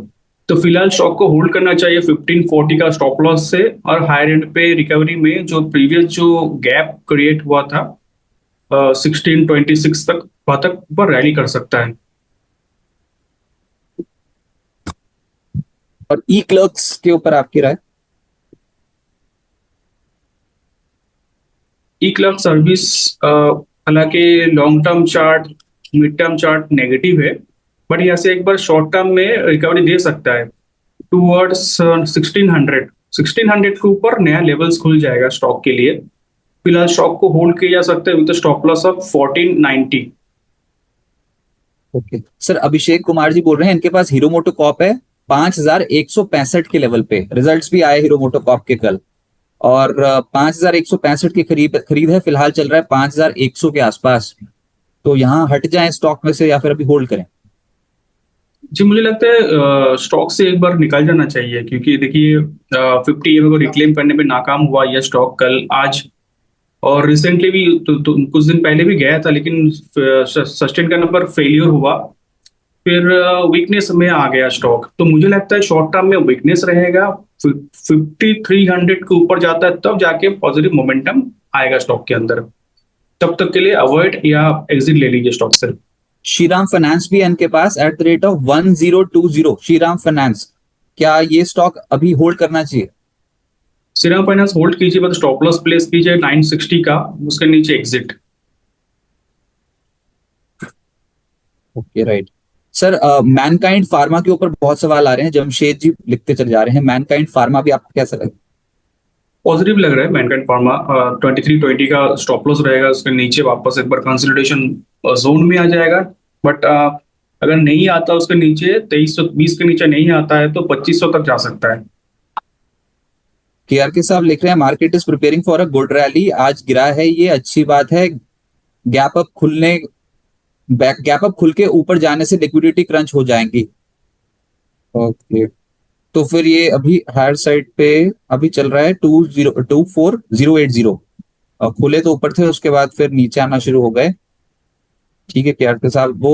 तो फिलहाल स्टॉक को होल्ड करना चाहिए 1540 का स्टॉप लॉस से, और हायर एंड पे रिकवरी में जो प्रीवियस जो गैप क्रिएट हुआ था 1626 तक, वहां तक ऊपर रैली कर सकता है। और ई क्लर्क्स के ऊपर आपकी राय? ई क्लर्क सर्विस, हालांकि long term chart, mid term chart negative है, बट यहाँ से एक बार शॉर्ट टर्म में रिकवरी दे सकता है टूवर्ड्स 1600। 1600 के ऊपर नया लेवल्स खुल जाएगा स्टॉक के लिए। फिलहाल स्टॉक को होल्ड किया जा सकता है with stop loss of 1490। Okay sir, Abhishek Kumar ji बोल रहे हैं इनके पास हीरो मोटो कॉप है 5165 के लेवल पे। रिजल्ट्स भी आए हीरो मोटो कॉप के कल, और 5165 की खरीद है। फिलहाल चल रहा है 5100 के आसपास। तो यहाँ हट जाएं स्टॉक में से या फिर अभी होल्ड करें? जी, मुझे लगता है स्टॉक से एक बार निकल जाना चाहिए, क्योंकि देखिए 50 ईएमए को रिक्लेम करने में नाकाम हुआ यह स्टॉक कल आज, और रिसेंटली भी तो कुछ दिन पहले भी गया था, लेकिन सस्टेन करने पर फेलियर हुआ। फिर वीकनेस में आ गया स्टॉक। तो मुझे लगता है शॉर्ट टर्म में वीकनेस रहेगा। 5300 के ऊपर जाता है तब जाके पॉजिटिव मोमेंटम आएगा स्टॉक के अंदर। तब तक के लिए अवॉइड या एग्जिट ले लीजिए स्टॉक से। श्रीराम फाइनेंस भी है इनके पास at the rate of 1020। Shriram finance, क्या ये स्टॉक अभी होल्ड करना चाहिए? श्रीराम फाइनेंस होल्ड कीजिए, बट स्टॉप लॉस प्लेस कीजिए 960 का, उसके नीचे exit. Okay right. Sir, Mankind Pharma के ऊपर बहुत सवाल आ रहे हैं। जमशेद जी लिखते चले जा रहे हैं, मैनकाइंड फार्मा भी आपको कैसा लगे? पॉजिटिव लग रहा है मैनकाइंड फार्मा। 2320 का स्टॉप लॉस रहेगा, उसके नीचे वापस एक बार कंसोलिडेशन जोन में आ जाएगा, बट अगर नहीं आता उसके नीचे 2320 के नीचे नहीं आता है तो 2500 तक जा सकता है। केआरके साहब लिख रहे हैं market is preparing for a good rally, आज गिरा है ये अच्छी बात है। गैप अप खुलने गैप अप खुल के ऊपर जाने से लिक्विडिटी क्रंच हो जाएंगी। ओके, तो फिर ये अभी हायर साइड पे अभी चल रहा है 24080। खुले तो ऊपर थे, उसके बाद फिर नीचे आना शुरू हो गए। ठीक है केआरके साहब,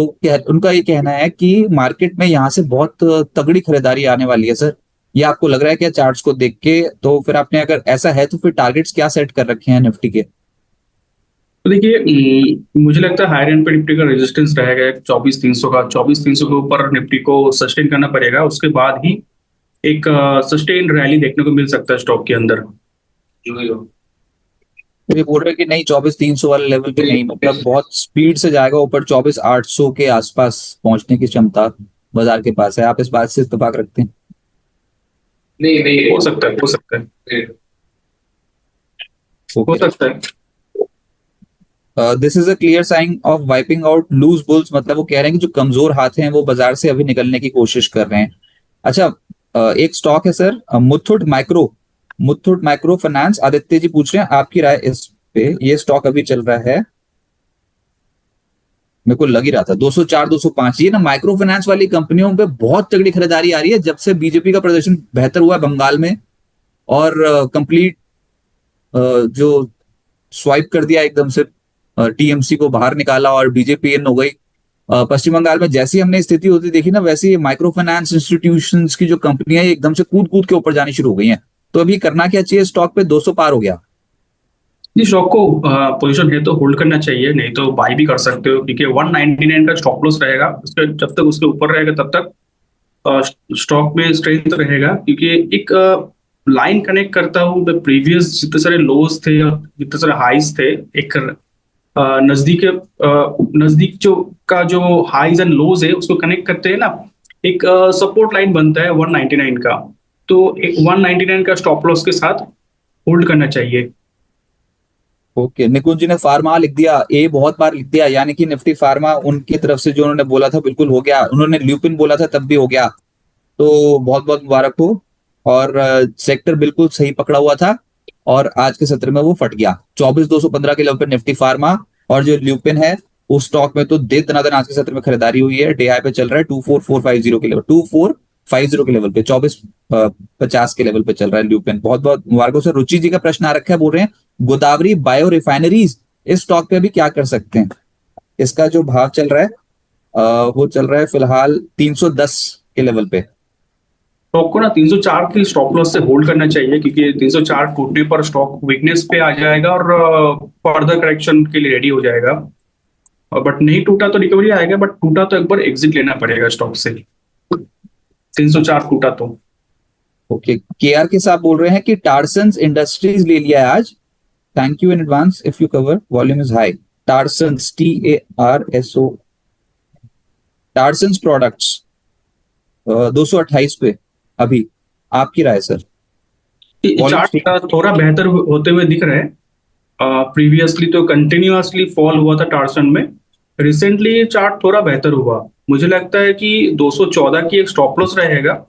उनका ये कहना है कि मार्केट में यहाँ से बहुत तगड़ी खरीदारी आने वाली है सर। ये आपको लग रहा है क्या चार्ट्स को देख के? तो फिर आपने अगर ऐसा है तो फिर टारगेट्स क्या सेट कर रखे हैं निफ्टी के? तो देखिए, मुझे लगता है हायर एंड पे निफ्टी का रेजिस्टेंस रहेगा 24,300 का। 24,300 के ऊपर निफ्टी को सस्टेन करना पड़ेगा, उसके बाद ही एक सस्टेन रैली देखने को मिल सकता है स्टॉक के अंदर। तो ये बोल रहे हैं कि नहीं 24,300 वाले लेवल पे नहीं, मतलब बहुत स्पीड से जाएगा ऊपर, 24,800 के आसपास पहुंचने की क्षमता बाजार के पास है। आप इस बात से इत्तेफाक रखते हैं? नहीं नहीं, हो सकता है, हो सकता है, हो सकता है। This is a clear sign of wiping out loose bulls, मतलब वो कह रहे हैं कि जो कमजोर हाथ हैं वो बाजार से अभी निकलने की कोशिश कर रहे हैं। अच्छा, एक स्टॉक है sir, Muthoot micro finance. Aditya ji पूछ रहे हैं आपकी राय इस पे। ये स्टॉक अभी चल रहा है, मेरे को लग ही रहा था 204 205। ये ना माइक्रो फाइनेंस वाली कंपनियों पे बहुत तगड़ी खरीदारी आ रही है जब से बीजेपी का प्रदर्शन बेहतर हुआ है बंगाल में, और कंप्लीट जो स्वाइप कर दिया एकदम से, टीएमसी को बाहर निकाला और बीजेपी इन हो गई। पश्चिम बंगाल में जैसी हमने स्थिति होती देखी ना, वैसे ही माइक्रो फाइनेंस इंस्टीट्यूशंस की जो कंपनियां है एकदम से कूद कूद के ऊपर जानी शुरू हो गई हैं। तो अभी करना क्या चाहिए? स्टॉक पे 200 पार हो गया। जी, स्टॉक को पोजीशन है तो होल्ड करना चाहिए, नहीं तो बाई भी कर सकते हो, क्योंकि 199 का स्टॉप लॉस रहेगा। उसके जब तक उसके ऊपर रहेगा तब तक स्टॉक में स्ट्रेंथ रहेगा, क्योंकि एक लाइन कनेक्ट करता हूँ। प्रीवियस जितने सारे लोज थे और जितने सारे हाइज थे, एक नजदीक जो हाइज एंड लोज है उसको कनेक्ट करते हैं ना, एक सपोर्ट लाइन बनता है 199 का। तो एक 199 का स्टॉप लॉस के साथ होल्ड करना चाहिए। ओके, निकुंज जी ने फार्मा लिख दिया, ए बहुत बार लिख दिया, यानी कि निफ्टी फार्मा उनकी तरफ से जो उन्होंने बोला था बिल्कुल हो गया। उन्होंने ल्यूपिन बोला था तब भी हो गया, तो बहुत बहुत मुबारक हो। और सेक्टर बिल्कुल सही पकड़ा हुआ था, और आज के सत्र में वो फट गया 24,215 के लेवल पे निफ्टी फार्मा। और जो ल्यूपिन है उस स्टॉक में तो दे दनादन आज के सत्र में खरीदारी हुई है। डे हाई पे चल रहा है 24450 के लेवल, 2450 के लेवल पे, 2450 के लेवल पे चल रहा है ल्यूपिन। बहुत बहुत मुबारक हो सर। रुचि जी का प्रश्न आ रखा है, बोल रहे हैं गोदावरी बायो रिफाइनरीज, इस स्टॉक पे अभी क्या कर सकते हैं? इसका जो भाव चल रहा है वो चल रहा है फिलहाल 310 के लेवल पे। स्टॉक को ना 304 की स्टॉप लॉस से होल्ड करना चाहिए, क्योंकि 304 टूटने पर स्टॉक वीकनेस पे आ जाएगा और फर्दर करेक्शन के लिए रेडी हो जाएगा। बट नहीं टूटा तो रिकवरी आएगा, बट टूटा तो एक बार एग्जिट लेना पड़ेगा स्टॉक से। 304 टूटा तो। ओके, केआर के साहब बोल रहे हैं कि टार्सन्स इंडस्ट्रीज ले लिया है आज, thank you in advance if you cover, volume is high. Tarsons, TARSO, Tarsons products 228 पे अभी, आपकी राय सर? चार्ट थोड़ा बेहतर होते हुए दिख रहा है। प्रीवियसली तो कंटिन्यूअसली फॉल हुआ था टार्सन में, रिसेंटली ये चार्ट थोड़ा बेहतर हुआ। मुझे लगता है कि 214 की एक स्टॉप लॉस रहेगा,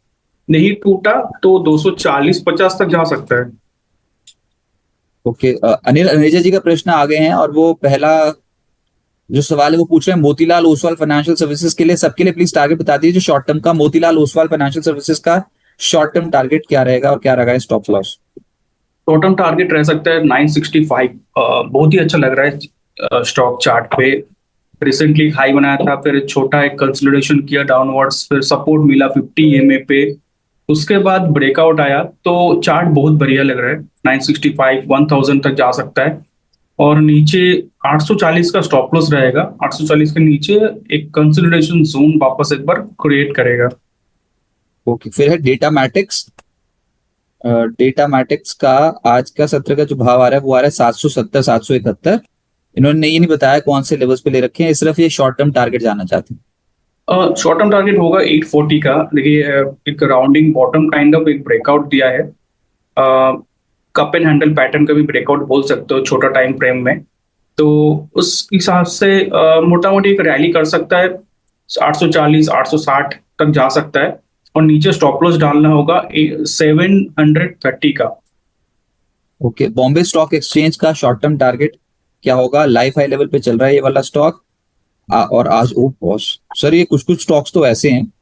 नहीं टूटा तो 240-50 तक जा सकता है। ओके, अनिल अनेजा जी का प्रश्न आ गए हैं, और वो पहला जो सवाल है वो पूछ रहे हैं मोतीलाल ओसवाल फाइनेंशियल सर्विसेज के लिए, सबके लिए प्लीज टारगेट बता दीजिए जो शॉर्ट टर्म का। मोतीलाल ओसवाल फाइनेंशियल सर्विसेज का शॉर्ट टर्म टारगेट क्या रहेगा और क्या रहेगा stop loss? Short term target रह सकता है 965। बहुत ही अच्छा लग रहा है स्टॉक चार्ट पे। रिसेंटली हाई बनाया था, फिर छोटा एक कंसोलिडेशन किया डाउनवर्ड्स, फिर सपोर्ट मिला 50 EMA पे, उसके बाद ब्रेकआउट आया। तो चार्ट बहुत बढ़िया लग रहा है। 965 1000 तक जा सकता है, और नीचे 840 का स्टॉप लॉस रहेगा। 840 के नीचे एक कंसोलिडेशन जोन वापस एक बार क्रिएट करेगा। ओके, फिर है डेटा मैटिक्स। डेटा मैटिक्स का आज का सत्र का जो भाव आ रहा है वो आ रहा है 770 771। इन्होंने ये नहीं बताया कौन से लेवल्स पे ले रखे हैं, सिर्फ ये शॉर्ट टर्म टारगेट जानना चाहते हैं। शॉर्ट टर्म टारगेट होगा 840 का। देखिए, एक राउंडिंग बॉटम काइंड ऑफ एक ब्रेकआउट दिया है। कप एंड हैंडल पैटर्न का भी ब्रेकआउट बोल सकते हो छोटा टाइम फ्रेम में। तो उस हिसाब से मोटा मोटी एक रैली कर सकता है। 840 860 तक जा सकता है, और नीचे स्टॉप लॉस डालना होगा 730 का। ओके, बॉम्बे स्टॉक एक्सचेंज का शॉर्ट टर्म टारगेट क्या होगा? लाइफ हाई लेवल पे चल रहा है ये वाला स्टॉक। और आज ओ बॉस सर, ये कुछ कुछ स्टॉक्स तो ऐसे हैं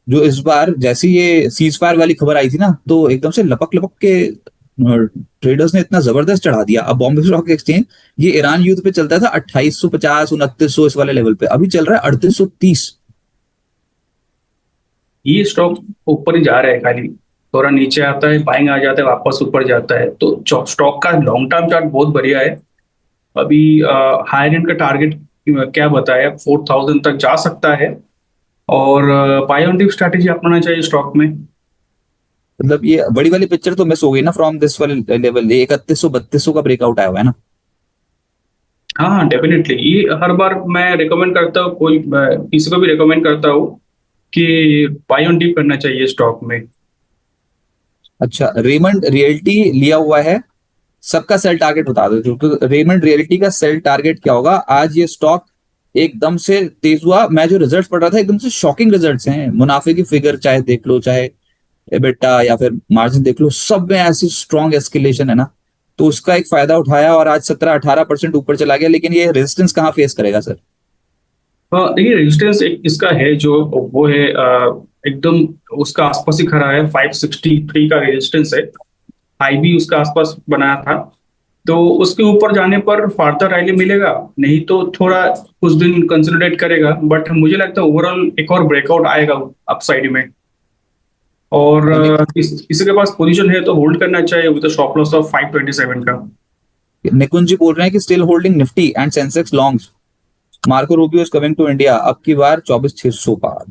जो इस बार जैसे ये सीज फायर वाली खबर आई थी ना, तो एकदम से लपक लपक के ट्रेडर्स ने इतना जबरदस्त चढ़ा दिया। अब बॉम्बे स्टॉक एक्सचेंज, ये ईरान युद्ध पे चलता था 2850 2900 इस वाले लेवल पे, अभी चल रहा है 3830। ये स्टॉक ऊपर ही जा रहा है, खाली थोड़ा नीचे आता है, बाइंग आ जाता है, वापस ऊपर जाता है। तो स्टॉक का लॉन्ग टर्म चार्ट बहुत बढ़िया है। अभी हायर एंड का टारगेट क्या बताया, 4000 तक जा सकता है, और बाय ऑन डिप स्ट्रैटेजी अपनाना चाहिए स्टॉक में। मतलब ये बड़ी वाली पिक्चर तो मिस हो गई ना फ्रॉम दिस वाले लेवल, ये 3100 3200 का ब्रेकआउट आया हुआ है ना। हाँ हाँ, डेफिनेटली ये हर बार मैं रिकमेंड करता हूँ, किसी को भी रिकमेंड करता हूँ कि बाय ऑन डिप करना चाहिए स्टॉक में। अच्छा, रेमंड रियल्टी लिया हुआ है, सबका सेल टारगेट बता दो, क्योंकि रेमंड रियल्टी का सेल टारगेट क्या होगा? आज ये स्टॉक एकदम से तेज हुआ, मैं जो रिजल्ट्स पढ़ रहा था एकदम से शॉकिंग रिजल्ट्स हैं, मुनाफे की फिगर चाहे देख लो, चाहे एबिटा या फिर मार्जिन देख लो, सब में ऐसी स्ट्रॉन्ग एस्केलेशन है ना। तो उसका एक फायदा उठाया और आज 17-18% ऊपर चला गया, लेकिन ये रेजिस्टेंस कहाँ फेस करेगा सर? देखिए रेजिस्टेंस इसका है जो, वो है एकदम उसका आसपास ही खड़ा है, 563 का रेजिस्टेंस है। हाई भी उसका आसपास बनाया था, तो उसके ऊपर जाने पर फर्दर रैली मिलेगा, नहीं तो थोड़ा कुछ दिन कंसोलिडेट करेगा। बट मुझे लगता है ओवरऑल एक और ब्रेकआउट आएगा अपसाइड में, और किसी के पास पोजीशन है तो होल्ड करना चाहिए विद स्टॉप लॉस ऑफ 527 का। निकुंज जी बोल रहे हैं कि still holding Nifty and Sensex longs, Marco Rubio is coming to India, अब की बार 24,600 पार।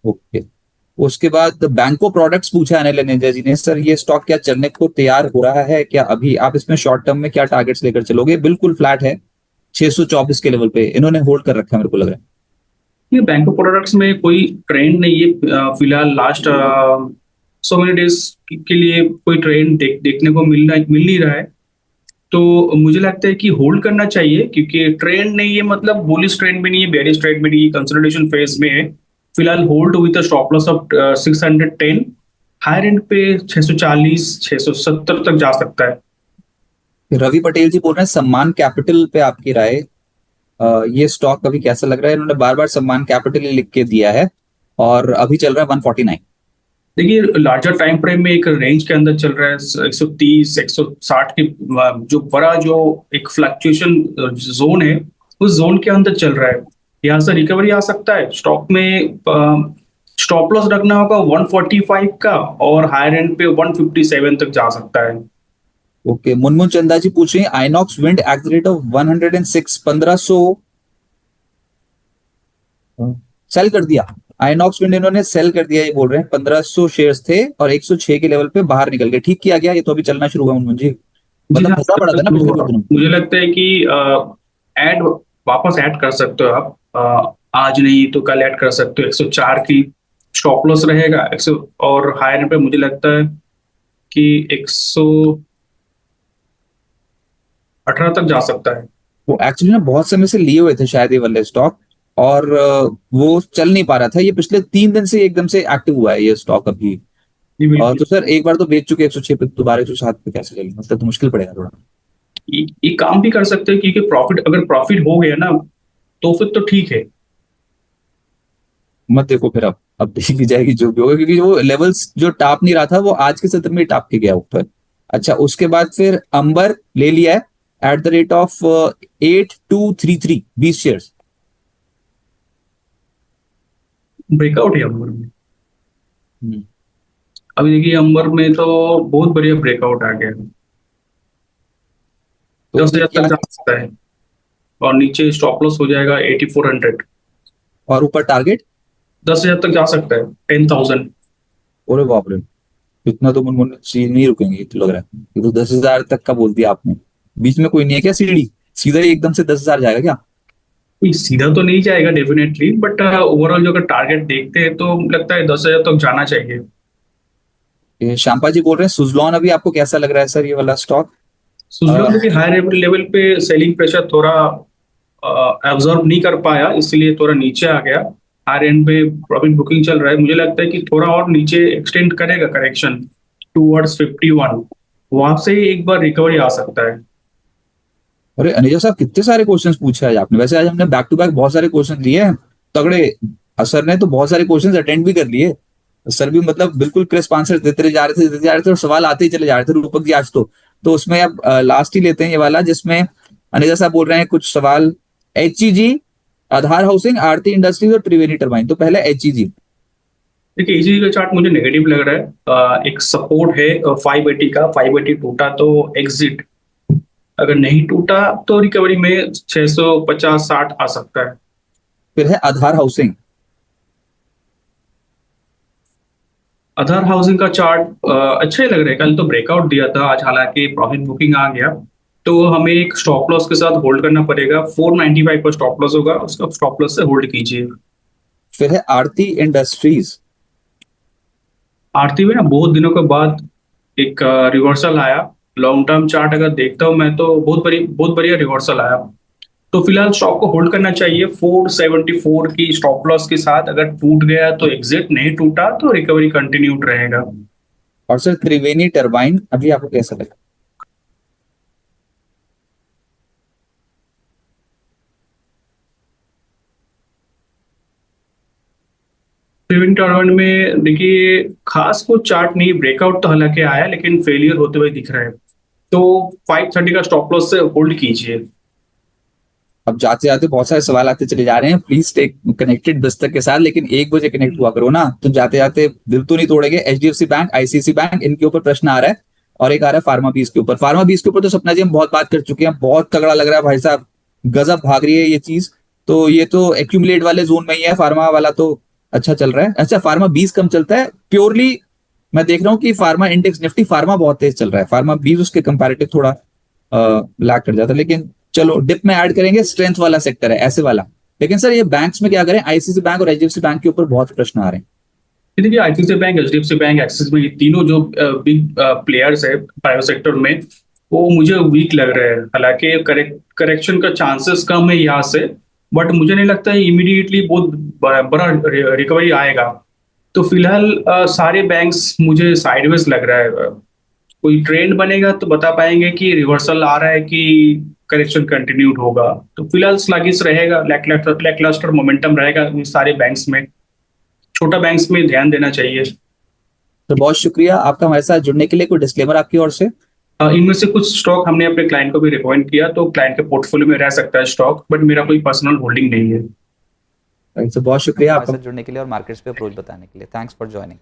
ओके, उसके बाद बैंको प्रोडक्ट्स पूछा है अनिल नेजा जी ने, सर ये स्टॉक क्या चलने को तैयार हो रहा है क्या? अभी आप इसमें शॉर्ट टर्म में क्या टारगेट्स लेकर चलोगे? बिल्कुल फ्लैट है 624 के लेवल पे, इन्होंने होल्ड कर रखा है मेरे को लग रहा है। ये बैंक ऑफ प्रोडक्ट्स में कोई ट्रेंड नहीं है फिलहाल, लास्ट सो मेनी डेज के लिए कोई ट्रेंड देखने को मिल नहीं रहा है। तो मुझे लगता है कि होल्ड करना चाहिए, क्योंकि ट्रेंड नहीं है, मतलब बुलिश ट्रेंड भी नहीं है, बेरिश ट्रेंड भी नहीं है, कंसोलिडेशन फेज में है। फिलहाल hold with stop loss of 610, higher end पे 640 670 तक जा सकता है। रवि पटेल जी बोल रहे हैं सम्मान कैपिटल पे आपकी राय, ये स्टॉक अभी कैसा लग रहा है? इन्होंने बार बार सम्मान कैपिटल ही लिख के दिया है और अभी चल रहा है 149। देखिए लार्जर टाइम फ्रेम में एक रेंज के अंदर चल रहा है, 130 160 के जो बड़ा जो एक फ्लक्चुएशन जोन है, उस जोन के अंदर चल रहा है। यहाँ से रिकवरी आ सकता है स्टॉक में। स्टॉप लॉस रखना होगा 145 का, और हायर एंड पे 157 तक जा सकता है। ओके, मुनमुन चंदा जी पूछ रहे हैं Inox Wind at the rate of 106 1500 sell कर दिया। आइनॉक्स विंड इन्होंने सेल कर दिया, ये बोल रहे हैं 1500 शेयर्स थे और 106 के लेवल पे बाहर निकल गए, ठीक किया गया, ये तो अभी चलना शुरू हुआ मुनमुन जी। जी मतलब हाँ, फंसा पड़ा था ना पिछले कुछ दिनों में। मुझे लगता है कि ऐड वापस ऐड कर सकते हो आप, आज नहीं तो कल ऐड कर सकते हो। 104 की स्टॉप लॉस रहेगा, 100, और हायर पे मुझे लगता है कि 118 तक जा सकता है। वो एक्चुअली ना बहुत समय से लिए हुए थे शायद ये वाले स्टॉक, और वो चल नहीं पा रहा था, ये पिछले 3 दिन से एकदम से एक्टिव हुआ है ये स्टॉक अभी। जी बिल्कुल। तो सर एक बार तो बेच चुके 106 पे, दोबारा 107 पे कैसे चलेगा? मतलब तो मुश्किल पड़ेगा थोड़ा। ये काम भी कर सकते हैं, क्योंकि प्रॉफिट, अगर प्रॉफिट हो गया ना तो फिर तो ठीक है। मत देखो फिर, अब देखी जाएगी जो भी होगा, क्योंकि वो लेवल्स जो टाप नहीं रहा था वो आज के सत्र में टाप के गया ऊपर। अच्छा, उसके बाद फिर अंबर ले लिया है eight the rate of 8233 20 shares. Breakout है अंबर में। अभी देखिए अंबर में तो बहुत बढ़िया ब्रेकआउट आ गया, तो 10,000 क्या, तक जा सकता है, और नीचे स्टॉप लॉस हो जाएगा 8400। और ऊपर टारगेट? 10,000 तक जा सकता है, 10,000। अरे बाप रे, इतना तो मुनमुन चीज नहीं रुकेंगे, ये तो लग रहा है। ये तो 10,000 तक का बोल दिया आपने, बीच में कोई नहीं है क्या सीढ़ी? सीधा ही एकदम से 10,000 जाएगा क्या? नहीं, सीधा तो नहीं जाएगा डेफिनेटली, बट ओवरऑल जो अगर टारगेट देखते हैं तो लगता है 10,000 तक जाना चाहिए। ये शांपा जी बोल रहे हैं सुजलॉन अभी आपको कैसा लग रहा है सर ये वाला स्टॉक? सुजलॉन भी हायर लेवल पे सेलिंग प्रेशर थोड़ा एब्जॉर्ब नहीं कर पाया, इसलिए थोड़ा नीचे आ गया। हायर एंड पे प्रॉफिट बुकिंग चल रहा है, मुझे लगता है कि थोड़ा और नीचे एक्सटेंड करेगा करेक्शन टूवर्ड्स 51, वहां से ही एक बार रिकवरी आ सकता है। अरे अनिजा साहब, कितने सारे क्वेश्चंस पूछे आज आपने। वैसे आज हमने बैक टू बैक बहुत सारे क्वेश्चन लिए हैं तगड़े। सर ने तो बहुत सारे क्वेश्चंस अटेंड भी कर लिए। सर भी मतलब बिल्कुल क्रिस्प आंसर देते जा रहे थे और सवाल आते ही चले जा रहे थे रूपक जी आज तो उसमें अब लास्ट ही लेते हैं ये वाला, जिसमें अनिजा साहब बोल रहे हैं कुछ सवाल। HEG, आधार हाउसिंग, आरती इंडस्ट्रीज और त्रिवेणी टर्बाइन। तो पहले HEG। देखिए इसी का चार्ट मुझे नेगेटिव लग रहा है। एक सपोर्ट है 580 का, 580 टूटा तो एग्जिट, अगर नहीं टूटा तो रिकवरी में 650-60 आ सकता है। फिर है आधार हाउसिंग। आधार हाउसिंग का चार्ट अच्छा ही लग रहा है, कल तो ब्रेकआउट दिया था, आज हालांकि प्रॉफिट बुकिंग आ गया, तो हमें एक स्टॉप लॉस के साथ होल्ड करना पड़ेगा। 495 पर स्टॉप लॉस होगा, उसका स्टॉप लॉस से होल्ड कीजिए। फिर है आरती इंडस्ट्रीज। आरती में ना बहुत दिनों के बाद एक रिवर्सल आया। लॉन्ग टर्म चार्ट अगर देखता हूं मैं तो बहुत बढ़िया रिवर्सल आया। तो फिलहाल स्टॉक को होल्ड करना चाहिए 474 की स्टॉप लॉस के साथ। अगर टूट गया तो एग्जिट, नहीं टूटा तो रिकवरी कंटिन्यूड रहेगा। और सर त्रिवेणी टर्बाइन अभी आपको कैसा लगा? ट्रेविंग टर्बाइन में देखिए खास को चार्ट नहीं, ब्रेकआउट तो हालांकि आया लेकिन फेलियर होते हुए दिख रहा है, तो 530 का स्टॉप लॉस से होल्ड कीजिए। अब जाते जाते बहुत सारे सवाल आते चले जा रहे हैं, प्लीज स्टे कनेक्टेड दस्तक के साथ, लेकिन 1 बजे कनेक्ट हुआ करो ना, तो जाते जाते दिल तो नहीं तोड़ेंगे। HDFC बैंक, ICICI बैंक, इनके ऊपर प्रश्न आ रहा है। और एक आ रहा है फार्मा बीज के ऊपर। फार्मा बीज के ऊपर तो सपना जी हम बहुत बात कर चुके हैं, बहुत तगड़ा लग रहा है भाई साहब, गजब भाग रही है ये चीज। तो ये तो एक्यूमुलेट वाले जोन में ही है, फार्मा वाला तो अच्छा चल रहा है। अच्छा, फार्मा बीज कम चलता है प्योरली। मैं देख रहा हूँ कि फार्मा इंडेक्स निफ्टी फार्मा बहुत तेज चल रहा है, फार्मा बीज उसके कंपैरेटिव थोड़ा लैग कर जाता है। लेकिन चलो डिप में ऐड करेंगे, स्ट्रेंथ वाला सेक्टर है ऐसे वाला। लेकिन सर ये बैंक्स में क्या करें? ICICI बैंक और HDFC बैंक के ऊपर बहुत प्रश्न आ रहे हैं। ये देखिए ICICI bank, HDFC bank, axis में, ये तीनों जो बिग प्लेयर्स है प्राइवेट सेक्टर में, वो मुझे वीक लग रहे हैं। हालांकि करेक्शन का चांसेस कम है यहाँ से, बट मुझे नहीं लगता है इमीडिएटली बहुत बड़ा रिकवरी आएगा। तो फिलहाल सारे बैंक्स मुझे साइडवेज लग रहा है। कोई ट्रेंड बनेगा तो बता पाएंगे कि रिवर्सल आ रहा है कि करेक्शन कंटिन्यूड होगा। तो फिलहाल स्लगिश रहेगा, लैकलस्टर मोमेंटम रहेगा इन सारे बैंक्स में। छोटा बैंक्स में ध्यान देना चाहिए। तो बहुत शुक्रिया आपका हमारे साथ जुड़ने के लिए। कोई डिस्क्लेमर आपकी ओर से? इनमें से कुछ स्टॉक हमने अपने क्लाइंट को भी रिकमेंड किया, तो क्लाइंट के पोर्टफोलियो में रह सकता है स्टॉक, बट मेरा कोई पर्सनल होल्डिंग नहीं है। तो बहुत शुक्रिया हमारे आपका। साथ जुड़ने के लिए और मार्केट्स पे अप्रोच बताने के लिए। Thanks for joining.